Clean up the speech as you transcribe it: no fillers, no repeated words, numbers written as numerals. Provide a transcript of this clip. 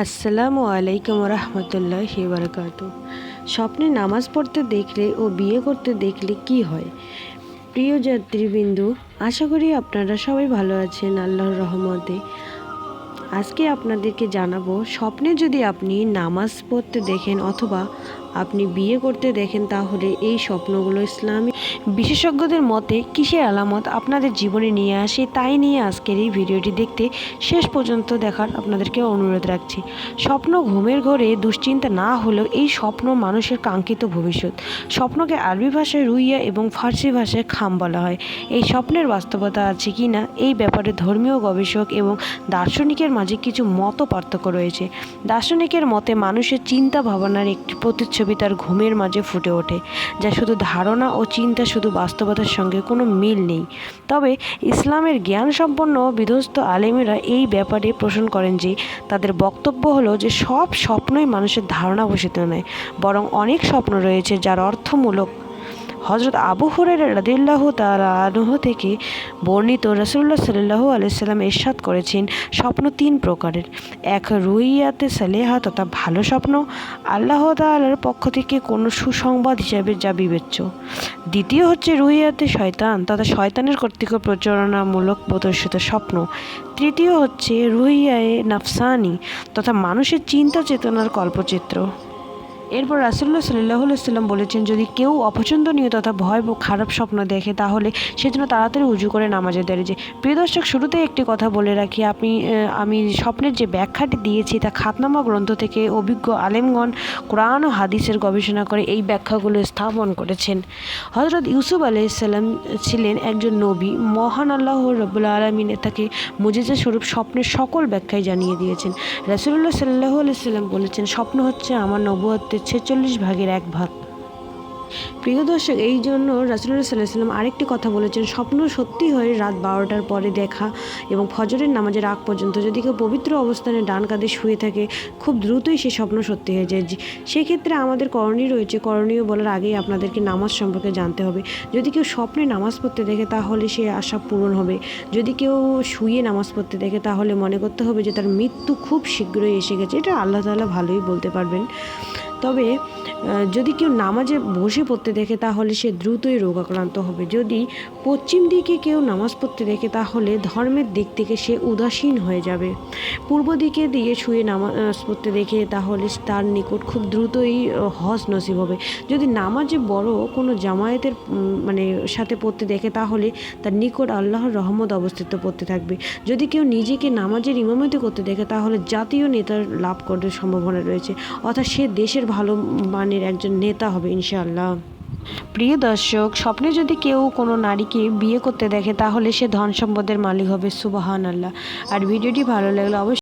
আসসালামু আলাইকুম রহমতুল্লাহি বারাকাতু। স্বপ্নে নামাজ পড়তে দেখলে ও বিয়ে করতে দেখলে কি হয়? প্রিয় যাত্রীবৃন্দু, আশা করি আপনারা সবাই ভালো আছেন আল্লাহর রহমতে। আজকে আপনাদেরকে জানাবো, স্বপ্নে যদি আপনি নামাজ পড়তে দেখেন অথবা আপনি বিয়ে করতে দেখেন, তাহলে এই স্বপ্নগুলো ইসলামী বিশেষজ্ঞদের মতে কিসের আলামত আপনাদের জীবনে নিয়ে আসে, তাই নিয়ে আজকের এই ভিডিওটি দেখতে শেষ পর্যন্ত দেখার আপনাদেরকে অনুরোধ রাখছি। স্বপ্ন ঘুমের ঘরে দুশ্চিন্তা না হলেও এই স্বপ্ন মানুষের কাঙ্ক্ষিত ভবিষ্যৎ। স্বপ্নকে আরবি ভাষায় রুইয়া এবং ফার্সি ভাষায় খাম বলা হয়। এই স্বপ্নের বাস্তবতা আছে কি না, এই ব্যাপারে ধর্মীয় গবেষক এবং দার্শনিকের মাঝে কিছু মত পার্থক্য রয়েছে। দার্শনিকের মতে মানুষের চিন্তা ভাবনার একটি প্রতিচ্ছবি তার ঘুমের মাঝে ফুটে ওঠে, যা শুধু ধারণা ও চিন্তা, শুধু বাস্তবতার সঙ্গে কোনো মিল নেই। তবে ইসলামের জ্ঞানসম্পন্ন বিধ্বস্ত আলেমেরা এই ব্যাপারে পোষণ করেন যে তাদের বক্তব্য হলো যে সব স্বপ্নই মানুষের ধারণা বশিত নয়, বরং অনেক স্বপ্ন রয়েছে যার অর্থমূলক। হযরত আবু হুরায়রা রাদিয়াল্লাহু তাআলা আনহু থেকে বর্ণিত, রাসূলুল্লাহ সাল্লাল্লাহু আলাইহি সাল্লাম ইরশাদ করেছেন, স্বপ্ন তিন প্রকারের। এক, রুইয়াতে সালেহা তথা ভালো স্বপ্ন, আল্লাহ তাআলার পক্ষ থেকে কোনো সুসংবাদ হিসাবে যা বিবেচ্য। দ্বিতীয় হচ্ছে রুইয়াতে শয়তান তথা শয়তানের কর্তৃক প্রচারণামূলক প্রদর্শিত স্বপ্ন। তৃতীয় হচ্ছে রুইয়ায়ে নাফসানি তথা মানুষের চিন্তা চেতনার কল্পচিত্র। এরপর রাসূলুল্লাহ সাল্লাল্লাহু আলাইহি সাল্লাম বলেছেন, যদি কেউ অপছন্দনীয় তথা ভয় ও খারাপ স্বপ্ন দেখে, তাহলে সেজন্য তাড়াতাড়ি উজু করে নামাজে দাঁড়িয়ে যায়। প্রিয় দর্শক, শুরুতেই একটি কথা বলে রাখি, আমি স্বপ্নের যে ব্যাখ্যাটি দিয়েছি তা খাতনামা গ্রন্থ থেকে অভিজ্ঞ আলেমগণ কোরআন ও হাদিসের গবেষণা করে এই ব্যাখ্যাগুলো স্থাপন করেছেন। হযরত ইউসুফ আলাইহিস সালাম ছিলেন একজন নবী। মহান আল্লাহ রাব্বুল আলামিন তাকে মুজিজা স্বরূপ স্বপ্নের সকল ব্যাখ্যাই জানিয়ে দিয়েছেন। রাসূলুল্লাহ সাল্লাল্লাহু আলাইহি সাল্লাম বলেছেন, স্বপ্ন হচ্ছে আমার নবুয়তের 46 ভাগের 1 ভাগ। প্রিয় দর্শক, এই জন্য রাসূলুল্লাহ সাল্লাল্লাহু আলাইহি সাল্লাম আরেকটি কথা বলেছেন, স্বপ্ন সত্যি হয় রাত 12টার পরে দেখা এবং ফজরের নামাজের আগ পর্যন্ত। যদি কেউ পবিত্র অবস্থানে ডান কাঁধে শুয়ে থাকে, খুব দ্রুতই সে স্বপ্ন সত্যি হয়ে যায়। সেক্ষেত্রে আমাদের করণীয় রয়েছে। করণীয় বলার আগেই আপনাদেরকে নামাজ সম্পর্কে জানতে হবে। যদি কেউ স্বপ্নে নামাজ পড়তে দেখে, তাহলে সে আশা পূরণ হবে। যদি কেউ শুয়ে নামাজ পড়তে দেখে, তাহলে মনে করতে হবে যে তার মৃত্যু খুব শীঘ্রই এসে গেছে। এটা আল্লাহ তাআলা ভালোই বলতে পারবেন। তবে যদি কেউ নামাজে বসে পড়তে দেখে, তাহলে সে দ্রুতই রোগাক্রান্ত হবে। যদি পশ্চিম দিকে কেউ নামাজ পড়তে দেখে, তাহলে ধর্মের দিক থেকে সে উদাসীন হয়ে যাবে। পূর্ব দিকে দিয়ে শুয়ে নামাজ পড়তে দেখে, তাহলে তার নিকট খুব দ্রুতই হজ নসিব হবে। যদি নামাজে বড় কোনো জামায়াতের সাথে পড়তে দেখে, তাহলে তার নিকট আল্লাহর রহমত অবস্থিত পড়তে থাকবে। যদি কেউ নিজেকে নামাজের ইমামতি করতে দেখে, তাহলে জাতীয় নেতার লাভ করার সম্ভাবনা রয়েছে, অর্থাৎ সে দেশের ভালো মানের একজন নেতা হবে ইনশাআল্লাহ। প্রিয় দর্শক, স্বপ্নে যদি কেউ কোনো নারীকে বিয়ে করতে দেখে, তাহলে সে ধন সম্পদের মালিক হবে। সুবহানাল্লাহ। আর ভিডিওটি ভালো লাগলে অবশ্যই